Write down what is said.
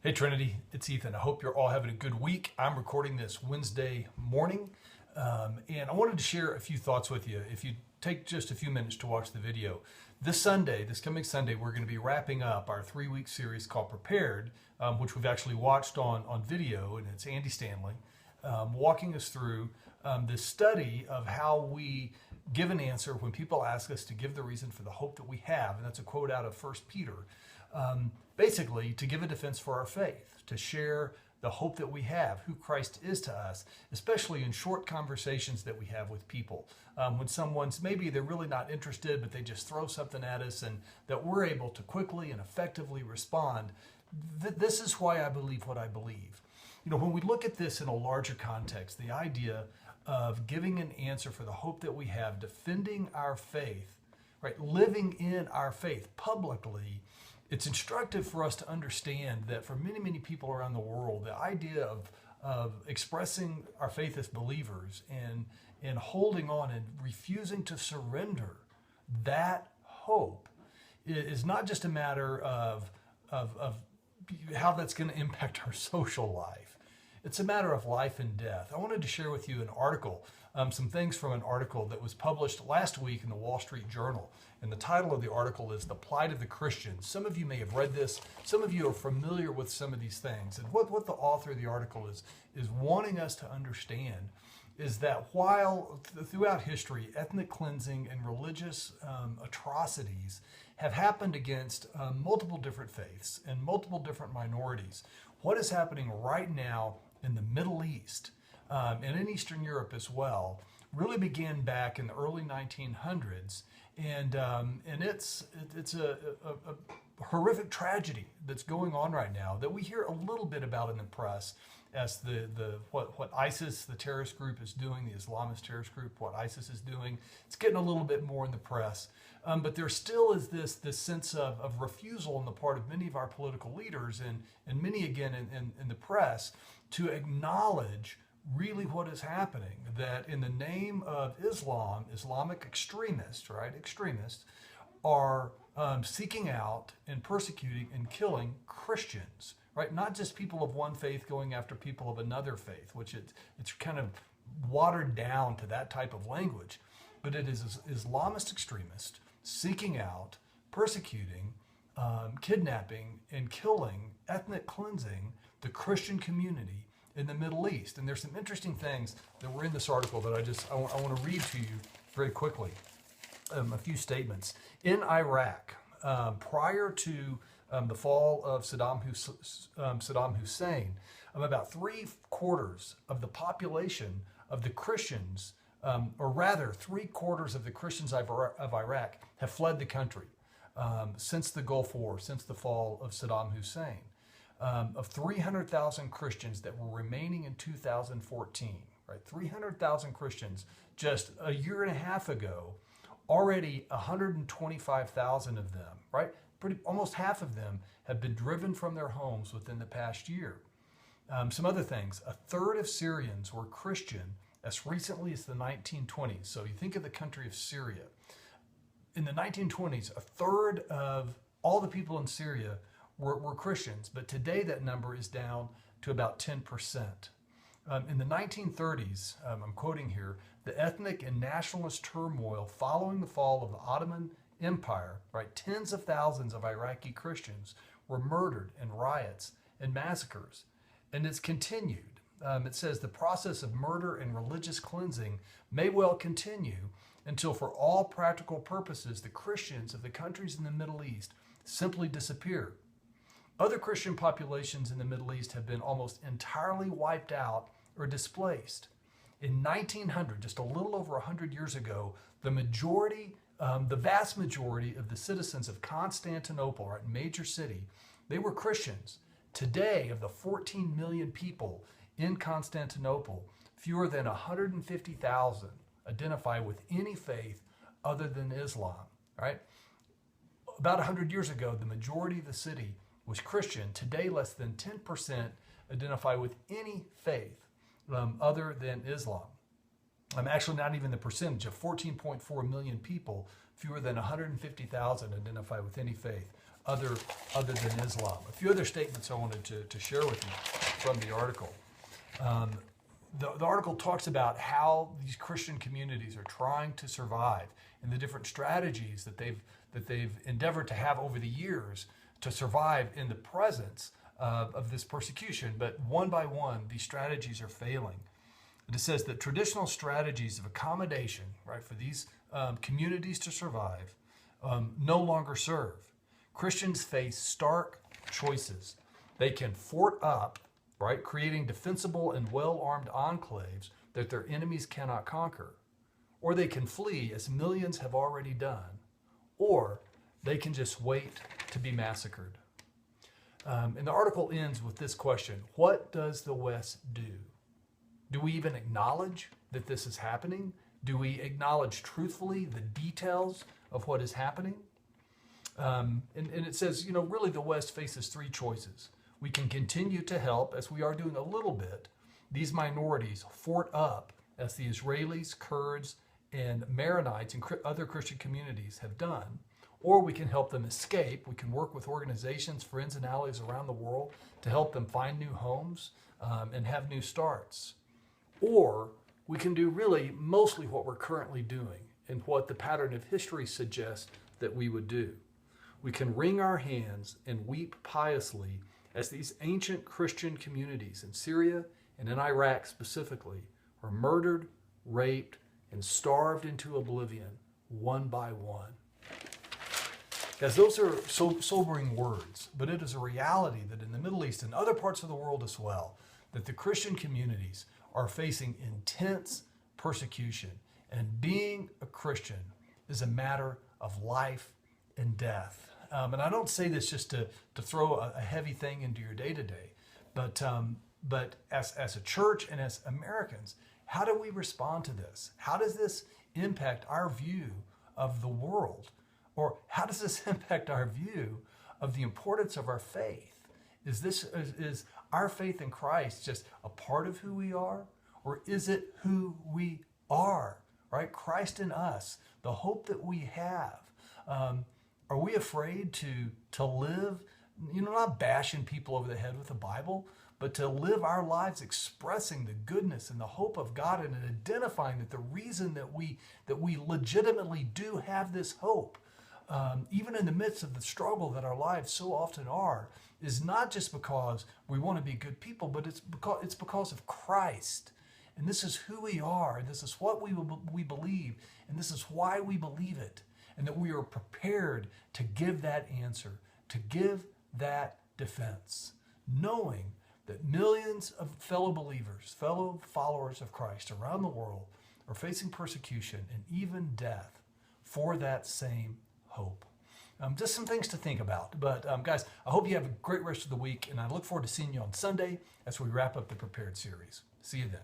Hey Trinity, it's Ethan. I hope you're all having a good week. I'm recording this Wednesday morning, and I wanted to share a few thoughts with you. If you take just a few minutes to watch the video, this coming Sunday, we're going to be wrapping up our 3-week series called Prepared, which we've actually watched on video, and it's Andy Stanley walking us through this study of how we give an answer when people ask us to give the reason for the hope that we have, and that's a quote out of 1 Peter. Basically, to give a defense for our faith, to share the hope that we have, who Christ is to us, especially in short conversations that we have with people. When someone's, maybe they're really not interested, but they just throw something at us, and that we're able to quickly and effectively respond. This is why I believe what I believe. You know, when we look at this in a larger context, the idea of giving an answer for the hope that we have, defending our faith, right, living in our faith publicly, it's instructive for us to understand that for many, many people around the world, the idea of expressing our faith as believers and holding on and refusing to surrender that hope is not just a matter of how that's going to impact our social life. It's a matter of life and death. I wanted to share with you an article, some things from an article that was published last week in the Wall Street Journal. And the title of the article is "The Plight of the Christian." Some of you may have read this. Some of you are familiar with some of these things. And what the author of the article is wanting us to understand is that while throughout history, ethnic cleansing and religious atrocities have happened against multiple different faiths and multiple different minorities, what is happening right now in the Middle East and in Eastern Europe as well really began back in the early 1900s, and it's a horrific tragedy that's going on right now that we hear a little bit about in the press as what ISIS, the terrorist group, is doing, the Islamist terrorist group, what ISIS is doing. It's getting a little bit more in the press, but there still is this sense of refusal on the part of many of our political leaders and many again in the press to acknowledge really what is happening, that in the name of Islam, Islamic extremists are seeking out and persecuting and killing Christians, right? Not just people of one faith going after people of another faith, which it's kind of watered down to that type of language, but it is Islamist extremists seeking out, persecuting, kidnapping, and killing, ethnic cleansing the Christian community in the Middle East. And there's some interesting things that were in this article that I want to read to you very quickly. A few statements. In Iraq, prior to the fall of Saddam Hussein, about 3/4 of the population of the Christians, or rather 3/4 of the Christians of Iraq have fled the country since the Gulf War, since the fall of Saddam Hussein. Of 300,000 Christians that were remaining in 2014, right? 300,000 Christians just a year and a half ago, already 125,000 of them, right? Almost half of them have been driven from their homes within the past year. Some other things, 1/3 of Syrians were Christian as recently as the 1920s. So you think of the country of Syria. In the 1920s, 1/3 of all the people in Syria were Christians, but today that number is down to about 10%. In the 1930s, I'm quoting here, the ethnic and nationalist turmoil following the fall of the Ottoman Empire, right, tens of thousands of Iraqi Christians were murdered in riots and massacres, and it's continued. It says the process of murder and religious cleansing may well continue until, for all practical purposes, the Christians of the countries in the Middle East simply disappear. Other Christian populations in the Middle East have been almost entirely wiped out or displaced. In 1900, just a little over 100 years ago, the vast majority of the citizens of Constantinople, right, major city, they were Christians. Today, of the 14 million people in Constantinople, fewer than 150,000 identify with any faith other than Islam, right? About 100 years ago, the majority of the city was Christian. Today, less than 10% identify with any faith other than Islam. Actually, not even the percentage of 14.4 million people, fewer than 150,000 identify with any faith other than Islam. A few other statements I wanted to share with you from the article. The article talks about how these Christian communities are trying to survive and the different strategies that they've endeavored to have over the years to survive in the presence of this persecution. But one by one, these strategies are failing. And it says that traditional strategies of accommodation, right, for these communities to survive, no longer serve. Christians face stark choices. They can fort up, right, creating defensible and well-armed enclaves that their enemies cannot conquer. Or they can flee, as millions have already done. Or they can just wait to be massacred. And the article ends with this question: what does the West do? Do we even acknowledge that this is happening? Do we acknowledge truthfully the details of what is happening? And it says, really the West faces three choices. We can continue to help, as we are doing a little bit, these minorities fort up, as the Israelis, Kurds, and Maronites and other Christian communities have done. Or we can help them escape. We can work with organizations, friends, and allies around the world to help them find new homes and have new starts. Or we can do really mostly what we're currently doing and what the pattern of history suggests that we would do. We can wring our hands and weep piously as these ancient Christian communities in Syria and in Iraq specifically are murdered, raped, and starved into oblivion one by one. Guys, those are sobering words, but it is a reality that in the Middle East and other parts of the world as well, that the Christian communities are facing intense persecution, and being a Christian is a matter of life and death. And I don't say this just to throw a heavy thing into your day-to-day, but as a church and as Americans, how do we respond to this? How does this impact our view of the world? Or how does this impact our view of the importance of our faith? Is our faith in Christ just a part of who we are? Or is it who we are, right? Christ in us, the hope that we have. Are we afraid to live, not bashing people over the head with the Bible, but to live our lives expressing the goodness and the hope of God and identifying that the reason that we legitimately do have this hope, even in the midst of the struggle that our lives so often are, is not just because we want to be good people, but it's because of Christ. And this is who we are, and this is what we believe, and this is why we believe it, and that we are prepared to give that answer, to give that defense, knowing that millions of fellow believers, fellow followers of Christ around the world are facing persecution and even death for that same hope. Just some things to think about. But guys, I hope you have a great rest of the week, and I look forward to seeing you on Sunday as we wrap up the Prepared series. See you then.